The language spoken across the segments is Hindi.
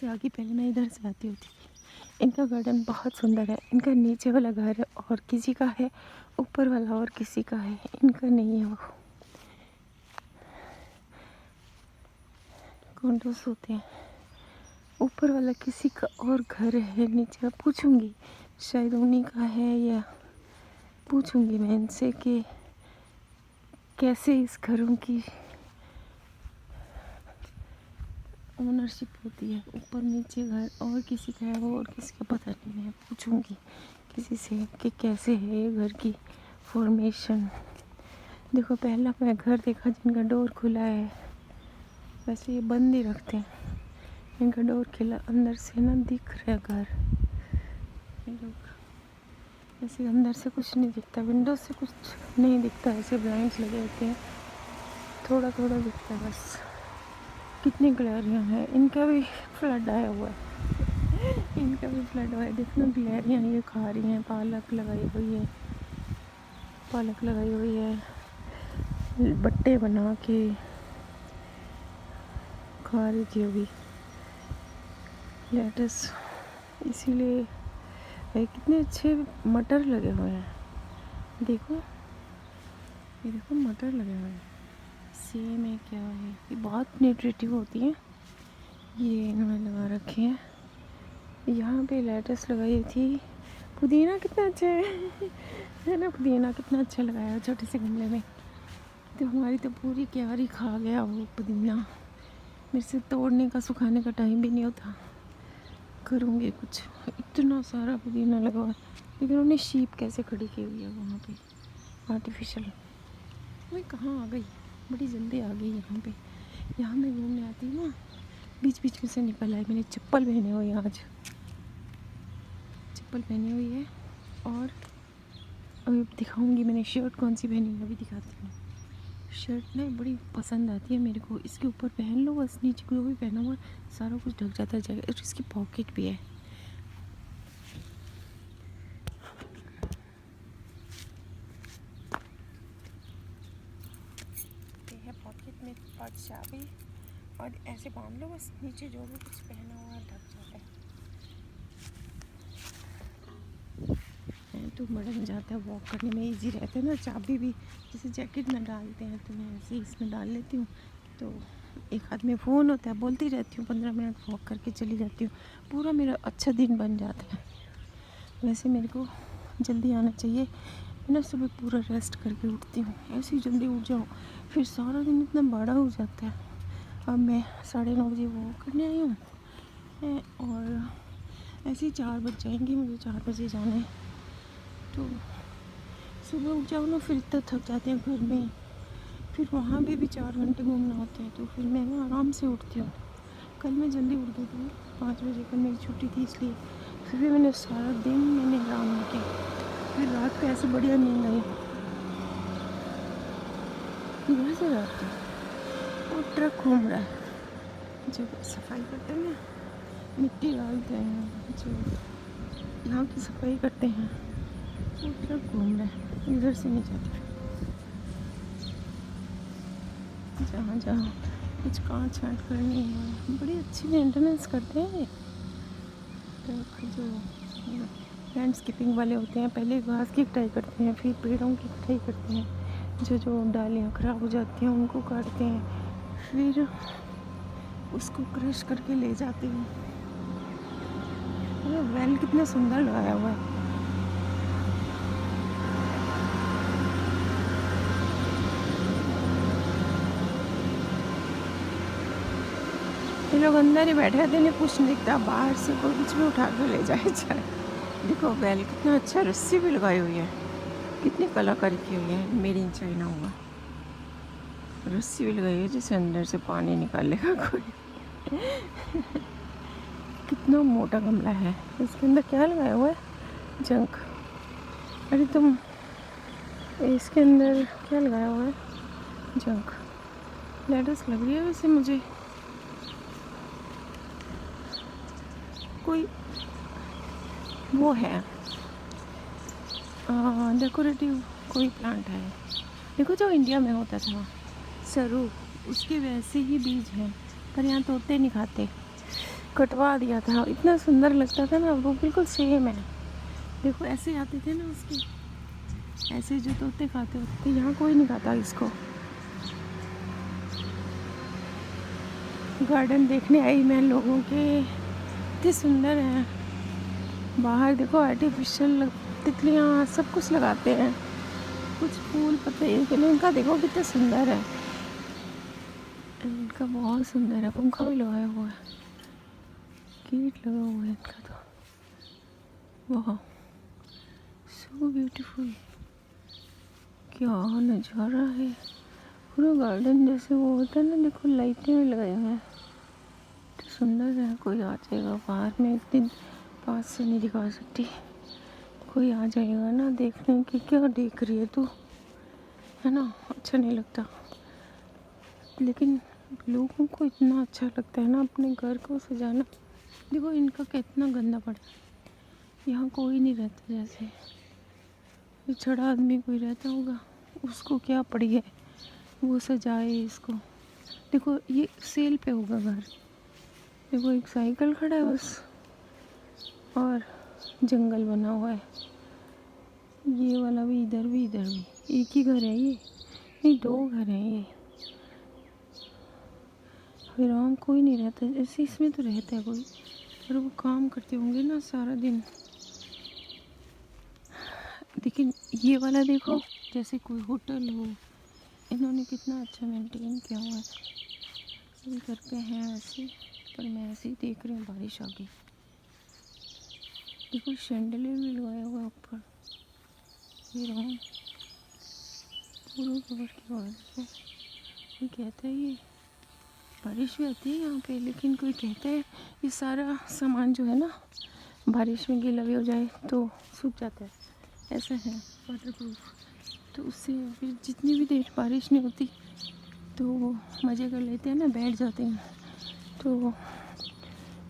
से आगे पहले मैं इधर से आती होती थी। इनका गार्डन बहुत सुंदर है। इनका नीचे वाला घर और किसी का है, ऊपर वाला और किसी का है, इनका नहीं है। वो कॉन्डोस होते हैं। ऊपर वाला किसी का और घर है, नीचे पूछूंगी शायद उन्हीं का है, या पूछूंगी मैं इनसे कि कैसे इस घरों की ओनरशिप होती है। ऊपर नीचे घर और किसी का है, वो और किसी का पता नहीं। मैं पूछूंगी किसी से कि कैसे है ये घर की फॉर्मेशन। देखो पहला मैं घर देखा जिनका डोर खुला है, वैसे ये बंद ही रखते हैं। इनका डोर खुला, अंदर से ना दिख रहा है घर। ये लोग ऐसे अंदर से कुछ नहीं दिखता, विंडो से कुछ नहीं दिखता, ऐसे ब्लाइंड्स लगे होते हैं, थोड़ा थोड़ा दिखता है बस। कितनी गैलरियाँ हैं। इनका भी फ्लड आया हुआ है, इनका भी फ्लड हुआ है। देखना गैलरियाँ ये खा रही हैं, पालक लगाई हुई है, पालक लगाई हुई है, बट्टे बना के खा रही थी अभी लेटस। इसीलिए भाई कितने अच्छे मटर लगे हुए हैं। देखो ये देखो मटर लगे हुए हैं। सेम है क्या है, ये बहुत न्यूट्रिटिव होती हैं। ये इन्होंने लगा रखे हैं। यहाँ पे लेटस लगाई थी। पुदीना कितना अच्छा है ना, पुदीना कितना अच्छा लगाया है छोटे से गमले में। तो हमारी तो पूरी क्यारी खा गया वो पुदीना। मेरे से तोड़ने का सुखाने का टाइम भी नहीं होता। करूँगी कुछ, इतना सारा पुदीना लगा हुआ है। लेकिन उन्हें शीप कैसे खड़ी की हुई है वहाँ पे आर्टिफिशियल। वही कहाँ आ गई, बड़ी जल्दी आ गई यहाँ पे। यहाँ मैं घूमने आती हूँ ना, बीच बीच में से निकल आई। मैंने चप्पल पहने हुई है आज, चप्पल पहनी हुई है। और अभी दिखाऊंगी मैंने शर्ट कौन सी पहनी है, अभी दिखाती हूँ। शर्ट ना बड़ी पसंद आती है मेरे को। इसके ऊपर पहन लो बस, नीचे जो भी पहना हुआ सारा कुछ ढक जाता है जगह। और इसकी पॉकेट भी है। ये है पॉकेट में पर्स, चाबी, और ऐसे बांध लो बस, नीचे जो भी कुछ पहना हुआ ढक जाता है। तो बड़ा मजा आता है वॉक करने में, इजी रहता है ना। चाबी भी जैसे जैकेट में डालते हैं तो मैं ऐसे ही इसमें डाल लेती हूँ। तो एक हाथ में फ़ोन होता है, बोलती रहती हूँ, 15 मिनट वॉक करके चली जाती हूँ। पूरा मेरा अच्छा दिन बन जाता है। वैसे मेरे को जल्दी आना चाहिए। मैं ना सुबह पूरा रेस्ट करके उठती हूँ, ऐसे ही जल्दी उठ जाओ, फिर सारा दिन इतना बड़ा हो जाता है। अब मैं 9:30 बजे वॉक करने आई हूँ, और ऐसे ही 4 बज जाएंगे, मुझे 4 बजे जाना है। तो सुबह उठ जाओ ना, फिर इतना थक जाते हैं घर में, फिर वहाँ भी 4 घंटे घूमना होता है। तो फिर मैं ना आराम से उठती हूँ। कल मैं जल्दी उठ गई थी 5 बजे, कल मेरी छुट्टी थी इसलिए। फिर भी मैंने सारा दिन मैंने आराम नहीं किया। फिर रात को ऐसे बढ़िया नींद आई। इधर से रात को और ट्रक घूम रहा है, जब सफाई करते हैं ना, मिट्टी डालते हैं, जो यहाँ की सफाई करते हैं, वो ट्रक घूम रहा है। इधर से नहीं जाते, जहाँ जहाँ कुछ काट छाँट करनी है बड़ी अच्छी मेंटेनेंस करते हैं। ट्रक जो लैंडस्केपिंग वाले होते हैं, पहले घास की कटाई करते हैं, फिर पेड़ों की कटाई करते हैं, जो डालियाँ ख़राब हो जाती हैं उनको काटते हैं, फिर उसको क्रश करके ले जाते हैं। ये वेल कितना सुंदर लगाया हुआ है। ये लोग अंदर ही बैठे रहते, इन्हें कुछ नहीं दिखता, बाहर से कोई कुछ भी उठा कर ले जाए चाहे। देखो वेल कितना अच्छा, रस्सी भी लगाई हुई है, कितनी कलाकारी की हुई है, मेड इन चाइना हुआ। रस्सी भी लगाई है जैसे अंदर से पानी निकालेगा कोई। कितना मोटा गमला है, इसके अंदर क्या लगाया हुआ है, जंक। अरे तुम, इसके अंदर क्या लगाया हुआ है, जंक। लेटस लग रही है वैसे मुझे, कोई वो है डेकोरेटिव कोई प्लांट है। देखो जो इंडिया में होता था सरू, उसके वैसे ही बीज हैं, पर यहाँ तोते नहीं खाते। कटवा दिया था, इतना सुंदर लगता था ना, वो बिल्कुल सेम है। देखो ऐसे आते थे ना उसके, ऐसे जो तोते खाते होते थे, यहाँ कोई नहीं खाता इसको। गार्डन देखने आई मैं लोगों के, इतने सुंदर हैं। बाहर देखो आर्टिफिशियल तितलियाँ सब कुछ लगाते हैं, कुछ फूल पत्ते, इनका देखो कितना सुंदर है, इनका बहुत सुंदर है। पंखा भी लगाया हुआ है, गेट लगा हुआ है इनका तो। वाह सो ब्यूटीफुल, क्या नज़ारा है। पूरा गार्डन जैसे वो होता है ना, देखो लाइटें भी लगाई हुई हैं, तो सुंदर है। कोई आ जाएगा बाहर में, इतनी पास से नहीं दिखा सकती, कोई आ जाएगा ना देखने की, क्या देख रही है तू, है ना, अच्छा नहीं लगता। लेकिन लोगों को इतना अच्छा लगता है ना अपने घर को सजाना। देखो इनका कितना गंदा पड़ा है, यहाँ कोई नहीं रहता, जैसे पिछड़ा आदमी कोई रहता होगा, उसको क्या पड़ी है वो सजाए इसको। देखो ये सेल पे होगा घर। देखो एक साइकिल खड़ा है बस, और जंगल बना हुआ है। ये वाला भी, इधर भी, इधर भी, एक ही घर है ये, नहीं 2 घर हैं ये। आराम कोई नहीं रहता, जैसे इसमें तो रहता है कोई, पर वो काम करते होंगे ना सारा दिन। लेकिन ये वाला देखो जैसे कोई होटल हो, इन्होंने कितना अच्छा मेंटेन किया हुआ है। सभी घर पे हैं ऐसे, पर मैं ऐसे ही देख रही हूँ, बारिश आ गई। देखो शैंडलियर भी लगाया हुआ है ऊपर, ये रहा पूरा कवर किया हुआ है। कोई कहता है ये बारिश भी आती है यहाँ पे, लेकिन कोई कहता है ये सारा सामान जो है ना बारिश में गीला भी हो जाए तो सूख जाता है, ऐसा है वाटरप्रूफ। तो उससे फिर जितनी भी देर बारिश नहीं होती तो वो मज़े कर लेते हैं ना, बैठ जाते हैं। तो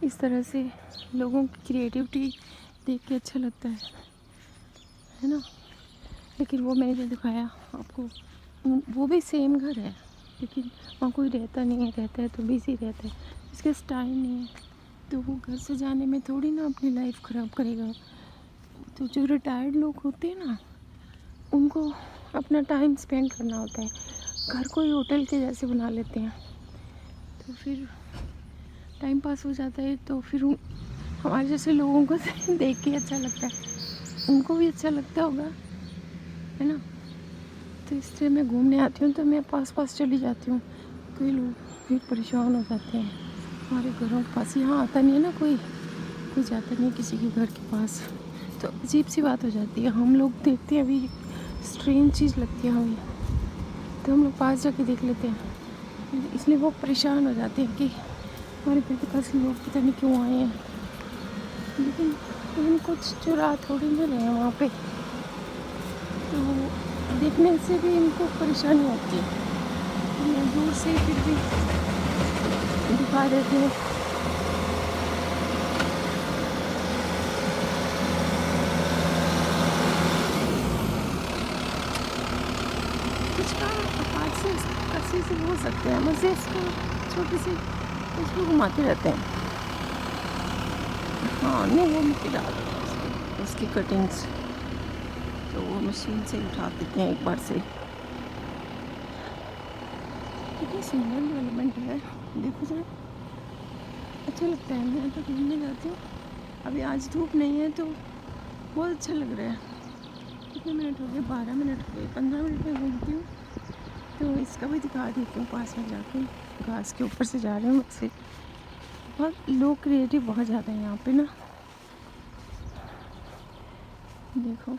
इस तरह से लोगों की क्रिएटिविटी देख के अच्छा लगता है ना। लेकिन वो मैंने जो दिखाया आपको, वो भी सेम घर है, लेकिन वहाँ कोई रहता नहीं है, रहता है तो बिज़ी रहता है, इसके पास टाइम नहीं है, तो वो घर से जाने में थोड़ी ना अपनी लाइफ ख़राब करेगा। तो जो रिटायर्ड लोग होते हैं ना, उनको अपना टाइम स्पेंड करना होता है, घर को ही होटल के जैसे बना लेते हैं, तो फिर टाइम पास हो जाता है। तो फिर हमारे जैसे लोगों को देख के अच्छा लगता है, उनको भी अच्छा लगता होगा, है ना। तो इसलिए मैं घूमने आती हूँ तो मैं पास पास चली जाती हूँ। कई लोग फिर परेशान हो जाते हैं, हमारे घरों के पास यहाँ आता नहीं है ना कोई जाता नहीं किसी के घर के पास, तो अजीब सी बात हो जाती है। हम लोग देखते हैं, अभी स्ट्रेंज चीज़ लगती है हमें, तो हम लोग पास जाके देख लेते हैं, इसलिए वो परेशान हो जाते हैं कि हमारे घर के पास लोग पता नहीं क्यों आए हैं। लेकिन हम कुछ चुरा थोड़ी ना रहे हैं वहाँ पे, तो देखने से भी इनको परेशानी होती है, तो दूर से फिर भी दिखा देते हैं। कुछ काम हाथ से कसी से हो सकते हैं, बस इसको छोटी सी इसको घुमाते रहते हैं। हाँ नहीं, वो मिट्टी डाल देते हैं उसकी कटिंग्स, तो वो मशीन से उठा देते हैं एक बार से। कितनी सुंदर डेवलपमेंट है, देखो जरा, अच्छा लगता है। मैं तो घूमने जाती हूँ, अभी आज धूप नहीं है तो बहुत अच्छा लग रहा है। कितने मिनट हो गए, 12 मिनट हो गए, 15 मिनट में घूमती हूँ, तो इसका भी दिखा देती हूँ। पास में जाके घास के ऊपर से जा रहे हैं मुझसे, बहुत लोग क्रिएटिव बहुत ज़्यादा है यहाँ पे ना। देखो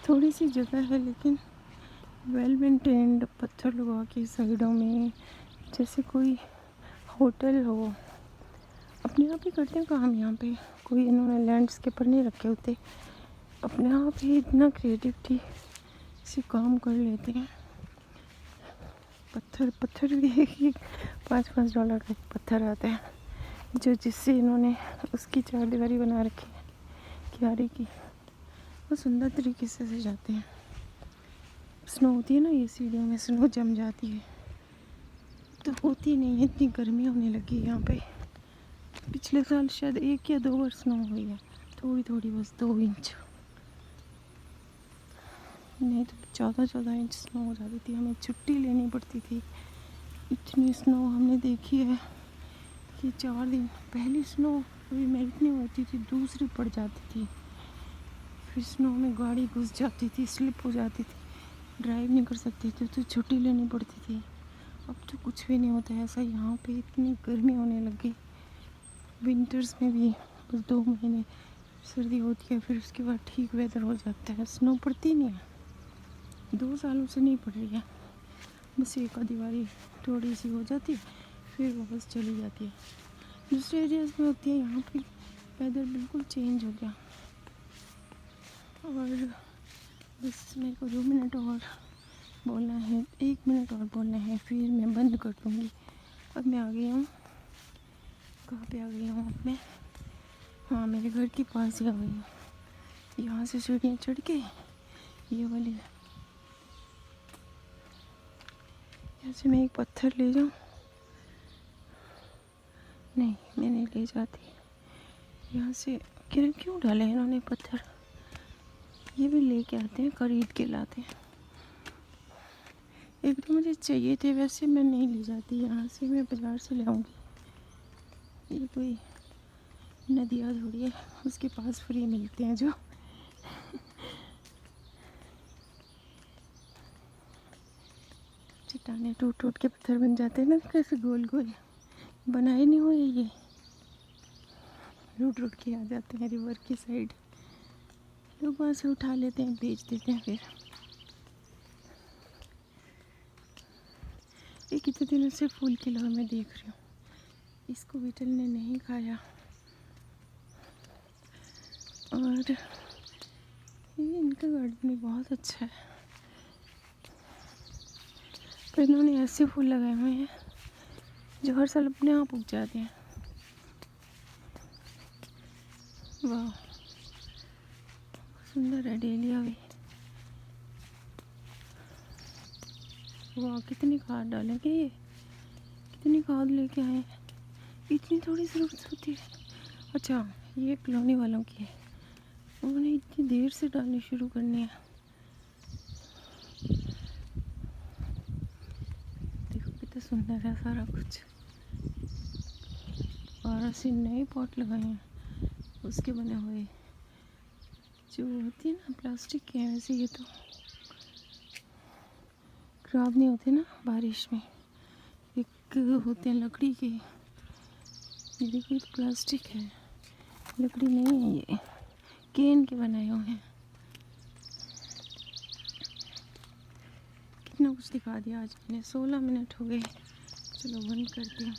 थोड़ी सी जगह है लेकिन वेल मेंटेन्ड, पत्थर लगा के साइडों में, जैसे कोई होटल हो। अपने आप ही करते हैं काम यहाँ पे, कोई इन्होंने लैंडस्केपर नहीं रखे होते, अपने आप ही इतना क्रिएटिविटी से काम कर लेते हैं। पत्थर भी एक $5 का पत्थर आता है, जो जिससे इन्होंने उसकी चारदीवारी बना रखी है क्यारी की, वो सुंदर तरीके से सजाते हैं। स्नो होती है ना, ये सीढ़ियों में स्नो जम जाती है, तो होती नहीं है, इतनी गर्मी होने लगी है यहाँ पे। पिछले साल शायद 1 या 2 बार स्नो हुई है, थोड़ी थोड़ी, बस 2 इंच, नहीं तो 14-14 इंच स्नो हो जाती थी। हमें छुट्टी लेनी पड़ती थी, इतनी स्नो हमने देखी है कि 4 दिन। पहली स्नो अभी मेल्ट नहीं होती थी, दूसरी पड़ जाती थी, फिर स्नो में गाड़ी घुस जाती थी, स्लिप हो जाती थी, ड्राइव नहीं कर सकते थे तो छुट्टी लेनी पड़ती थी। अब तो कुछ भी नहीं होता है ऐसा। यहाँ पे इतनी गर्मी होने लगी, विंटर्स में भी बस 2 महीने सर्दी होती है, फिर उसके बाद ठीक वेदर हो जाता है, स्नो पड़ती नहीं है। 2 सालों से नहीं पड़ रही है, बस एक आधी बारी थोड़ी सी हो जाती है, फिर वापस चली जाती है। दूसरे एरियाज में होती है, यहाँ पे वेदर बिल्कुल चेंज हो गया। और बस मेरे को 2 मिनट और बोलना है, 1 मिनट और बोलना है, फिर मैं बंद कर दूँगी। अब मैं आ गई हूँ, कहाँ पे आ गई हूँ अब मैं? हाँ, मेरे घर के पास ही आ गई हूँ। यहाँ से सीढ़ियाँ चढ़ के ये वाली, यहाँ से मैं एक पत्थर ले जाऊँ? नहीं, मैं नहीं ले जाती। यहाँ से क्यों डाले इन्होंने पत्थर? ये भी लेके आते हैं, खरीद के लाते हैं। एक तो मुझे चाहिए थे, वैसे मैं नहीं ले जाती, यहाँ से मैं बाज़ार से ले आऊँगी। ये कोई नदियाँ थोड़ी है, उसके पास फ्री मिलते हैं जो। चट्टाने टूट टूट के पत्थर बन जाते हैं ना, कैसे गोल गोल बनाए नहीं हुए, ये रूट रूट के आ जाते हैं रिवर की साइड। लोग वहाँ से उठा लेते हैं, बेच देते हैं। फिर ये कितने दिनों से फूल खिला मैं देख रही हूँ, इसको बीटल ने नहीं खाया। और ये इनका गार्डन भी बहुत अच्छा है, तो इन्होंने ऐसे फूल लगाए हुए हैं जो हर साल अपने आप उग जाते हैं। वाह, सुंदर है डेलिया भी। वाह, कितनी खाद डालेंगे ये, कितनी खाद लेके आए हैं, इतनी थोड़ी ज़रूरत होती है। अच्छा, ये कॉलोनी वालों की है, उन्होंने इतनी देर से डालनी शुरू करनी है। देखो कितना सुंदर है सारा कुछ। और ऐसे नए पॉट लगाए हैं, उसके बने हुए जो होती है ना, प्लास्टिक के हैं वैसे। ये तो खराब नहीं होते ना बारिश में, एक होते हैं लकड़ी के। ये देखिए तो प्लास्टिक है, लकड़ी नहीं है, ये केन के बनाए हुए हैं। कितना कुछ दिखा दिया आज मैंने, 16 मिनट हो गए। चलो बंद करती हूँ।